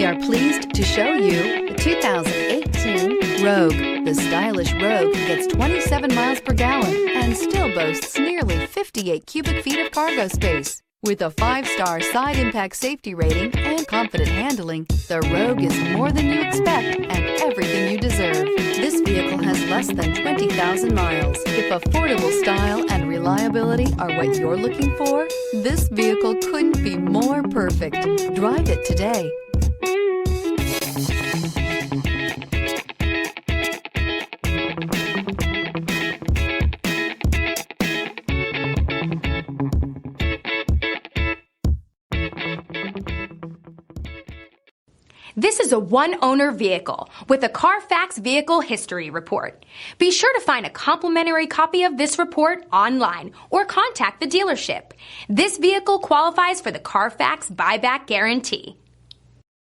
are pleased to show you the 2018 Rogue. The stylish Rogue gets 27 miles per gallon and still boasts nearly 58 cubic feet of cargo space. With a 5-star side impact safety rating and confident handling, the Rogue is more than you expect and everything you deserve. This vehicle has less than 20,000 miles. If affordable style and reliability are what you're looking for, this vehicle couldn't be more perfect. Drive it today. This is a one-owner vehicle with a Carfax Vehicle History Report. Be sure to find a complimentary copy of this report online or contact the dealership. This vehicle qualifies for the Carfax Buyback Guarantee.